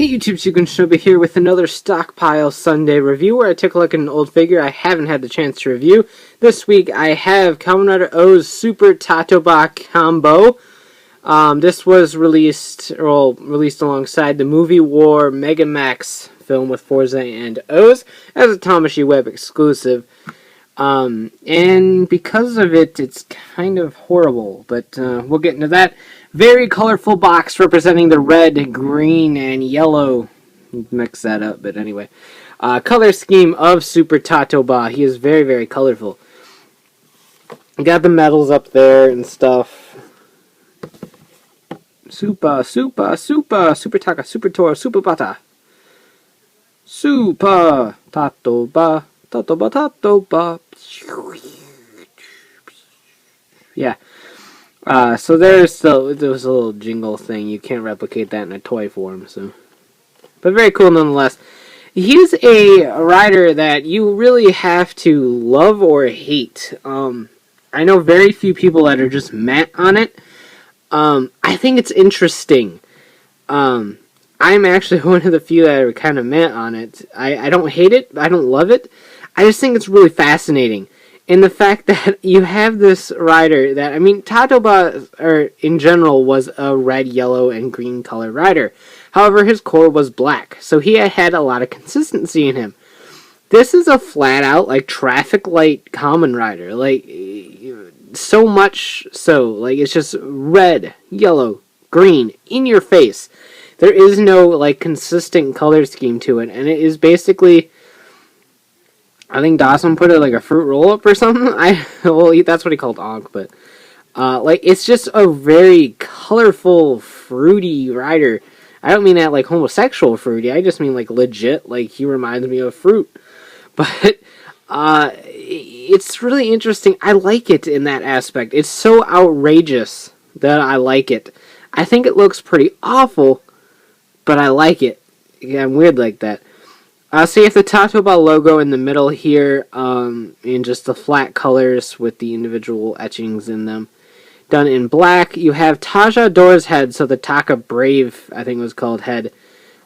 Hey YouTube, TaJaDol here with another Stockpile Sunday review where I take a look at an old figure I haven't had the chance to review. This week I have Kamen Rider OOO's Super TaToBa Combo. This was released alongside the Movie War Megamax film with Fourze and OOO as a Tamashii Web exclusive. And because of it, it's kind of horrible, but we'll get into that. Very colorful box representing the red, green, and yellow. Mix that up, but anyway. Color scheme of Super TaToBa. He is very, very colorful. Got the medals up there and stuff. Super Taka, Super Tora, Super Batta. Super TaToBa, TaToBa. Yeah. So there's a little jingle thing. You can't replicate that in a toy form, so. But very cool nonetheless. He's a rider that you really have to love or hate. I know very few people that are just meh on it. I think it's interesting. I'm actually one of the few that are kind of meh on it. I don't hate it. I don't love it. I just think it's really fascinating. And the fact that you have this rider that, I mean, TaToBa, in general, was a red, yellow, and green color rider. However, his core was black, so he had a lot of consistency in him. This is a flat-out, like, traffic light Kamen Rider. Like, so much so. Like, it's just red, yellow, green, in your face. There is no, like, consistent color scheme to it, and it is basically... I think Dawson put it like a fruit roll-up or something. That's what he called Ankh, but like it's just a very colorful, fruity rider. I don't mean that like homosexual fruity. I just mean like legit. Like he reminds me of fruit. But it's really interesting. I like it in that aspect. It's so outrageous that I like it. I think it looks pretty awful, but I like it. Yeah, I'm weird like that. So you have the TaToBa logo in the middle here, in just the flat colors with the individual etchings in them. Done in black. You have TaJaDol's head, so the Taka Brave, I think it was called, head,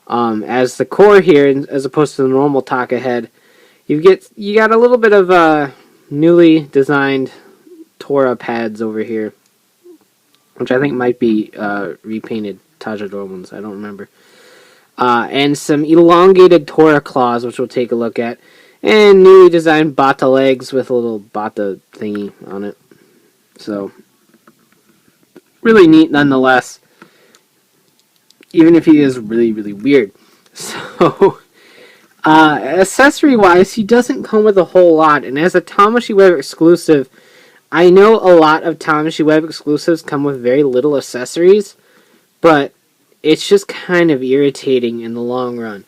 as the core here, as opposed to the normal Taka head. You got a little bit of newly designed Tora pads over here, which I think might be repainted TaJaDol ones. I don't remember. And some elongated Tora Claws, which we'll take a look at. And newly designed Batta legs with a little Batta thingy on it. So, really neat nonetheless. Even if he is really, really weird. So, accessory-wise, he doesn't come with a whole lot. And as a Tamashii Web exclusive, I know a lot of Tamashii Web exclusives come with very little accessories. But it's just kind of irritating in the long run.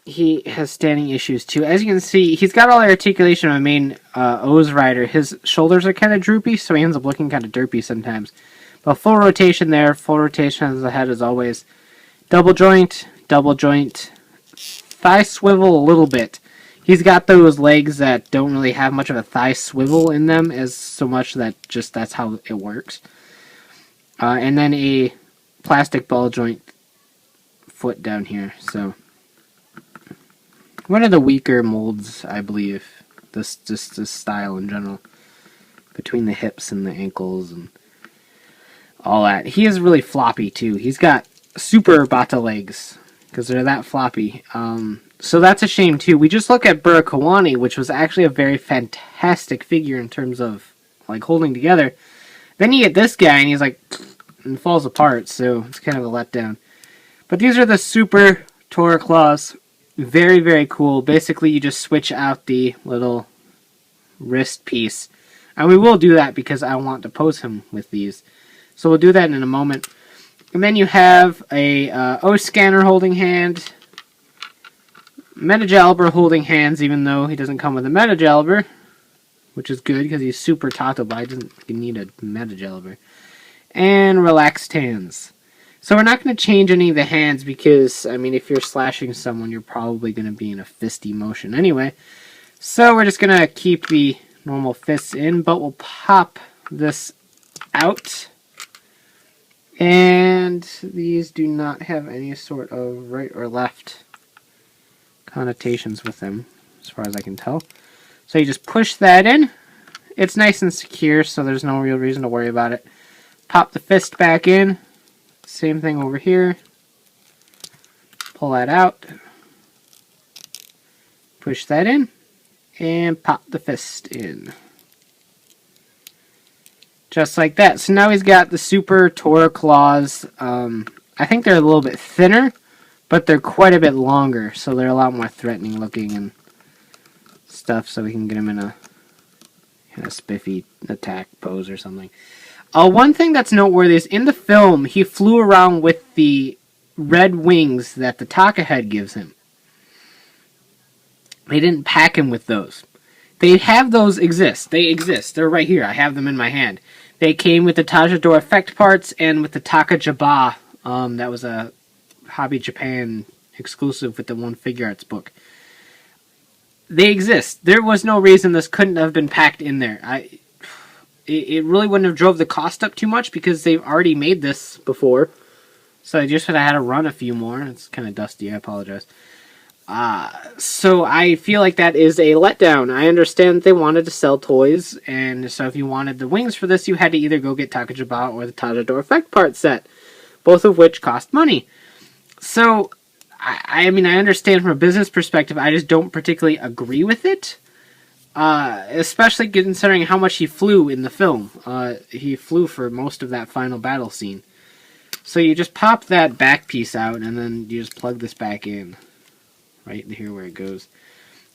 He has standing issues too. As you can see, he's got all the articulation of a main OOO's rider. His shoulders are kind of droopy, so he ends up looking kind of derpy sometimes. But full rotation there, full rotation of the head as always. Double joint, thigh swivel a little bit. He's got those legs that don't really have much of a thigh swivel in them, as so much that just that's how it works. And then a plastic ball joint foot down here. So one of the weaker molds, I believe. This style in general, between the hips and the ankles and all that. He is really floppy too. He's got Super Batta legs because they're that floppy. So that's a shame too. We just look at Burakawani, which was actually a very fantastic figure in terms of like holding together. Then you get this guy and he's like and falls apart, so it's kind of a letdown. But these are the Super Tora Claws. Very, very cool. Basically, you just switch out the little wrist piece. And we will do that because I want to pose him with these. So we'll do that in a moment. And then you have a O scanner holding hand. MetaJaLBer holding hands, even though he doesn't come with a MetaJaLBer. Which is good because he's Super TaToBa. He doesn't need a MetaJaLBer. And relaxed hands. So we're not going to change any of the hands because, I mean, if you're slashing someone, you're probably going to be in a fisty motion anyway. So we're just going to keep the normal fists in, but we'll pop this out. And these do not have any sort of right or left connotations with them, as far as I can tell. So you just push that in. It's nice and secure, so there's no real reason to worry about it. Pop the fist back in. Same thing over here. Pull that out. Push that in. And pop the fist in. Just like that. So now he's got the Super Tora Claws. I think they're a little bit thinner, but they're quite a bit longer, so they're a lot more threatening looking and stuff, so we can get him in a spiffy attack pose or something. One thing that's noteworthy is in the film, he flew around with the red wings that the Taka head gives him. They didn't pack him with those. They have those exist. They exist. They're right here. I have them in my hand. They came with the TaJaDol Effect Parts and with the TakaJaBa. That was a Hobby Japan exclusive with the Figuarts book. They exist. There was no reason this couldn't have been packed in there. It really wouldn't have drove the cost up too much because they've already made this before. So I just would have had to run a few more. It's kind of dusty. I apologize. So I feel like that is a letdown. I understand that they wanted to sell toys, and so if you wanted the wings for this, you had to either go get TakaJaBa or the TaJaDol Effect Parts Set, both of which cost money. So, I mean, I understand from a business perspective, I just don't particularly agree with it, especially considering how much he flew in the film. He flew for most of that final battle scene. So you just pop that back piece out, and then you just plug this back in. Right here where it goes.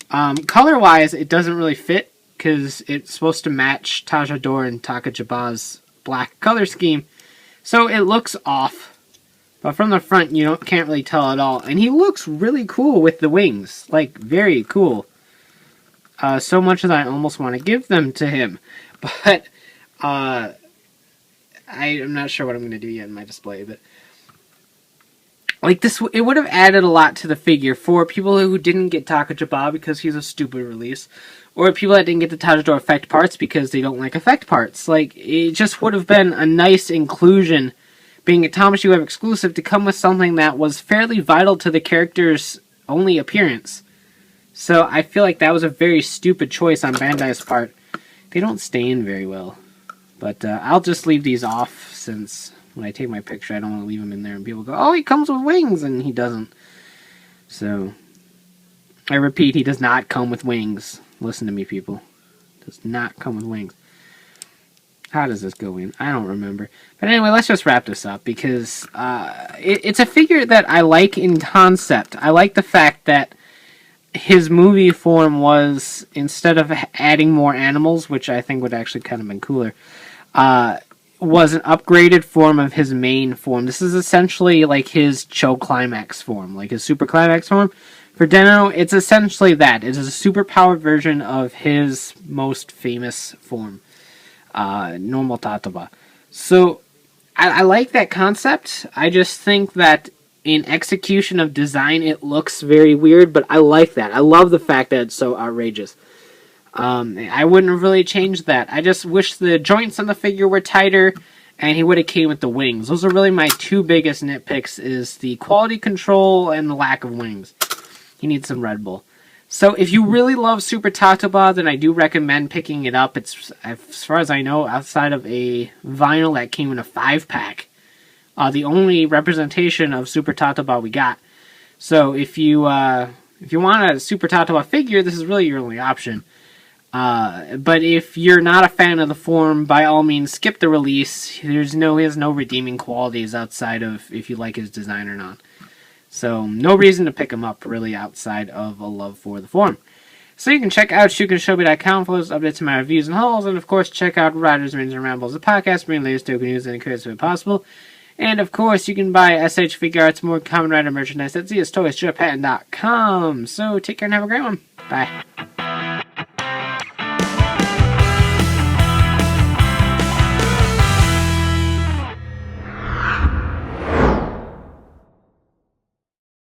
Color-wise, it doesn't really fit because it's supposed to match TaJaDol and TakaJaBa's black color scheme. So it looks off. But from the front, you can't really tell at all. And he looks really cool with the wings. Like, very cool. So much that I almost want to give them to him. But I'm not sure what I'm going to do yet in my display. But like this, it would have added a lot to the figure for people who didn't get TakaJaBa because he's a stupid release, or people that didn't get the TaJaDol Effect Parts because they don't like effect parts. Like, it just would have been a nice inclusion, being a Tamashii Web exclusive, to come with something that was fairly vital to the character's only appearance. So I feel like that was a very stupid choice on Bandai's part. They don't stain very well, but I'll just leave these off since when I take my picture, I don't want to leave him in there and people go, oh, he comes with wings, and he doesn't. So, I repeat, he does not come with wings. Listen to me, people. Does not come with wings. How does this go in? I don't remember. But anyway, let's just wrap this up, because it's a figure that I like in concept. I like the fact that his movie form was, instead of adding more animals, which I think would actually kind of been cooler, was an upgraded form of his main form. This is essentially like his Cho Climax form, like his Super Climax form. For Den-O, it's essentially that. It is a super powered version of his most famous form, normal TaToBa. So, I like that concept. I just think that in execution of design, it looks very weird, but I like that. I love the fact that it's so outrageous. I wouldn't have really changed that. I just wish the joints on the figure were tighter, and he would have came with the wings. Those are really my two biggest nitpicks, is the quality control and the lack of wings. He needs some Red Bull. So if you really love Super TaToBa, then I do recommend picking it up. It's, as far as I know, outside of a vinyl that came in a 5-pack, the only representation of Super TaToBa we got. So if you want a Super TaToBa figure, this is really your only option. But if you're not a fan of the form, by all means, skip the release. He has no redeeming qualities outside of if you like his design or not. So, no reason to pick him up, really, outside of a love for the form. So you can check out shukanshobi.com for those updates to my reviews and hauls, and of course, check out Riders, Rings, and Rambles, the podcast, bringing the latest Toku news in the quickest way possible. And of course, you can buy S.H.Figuarts, more Kamen Rider merchandise at ZSToysJapan.com. So, take care and have a great one. Bye.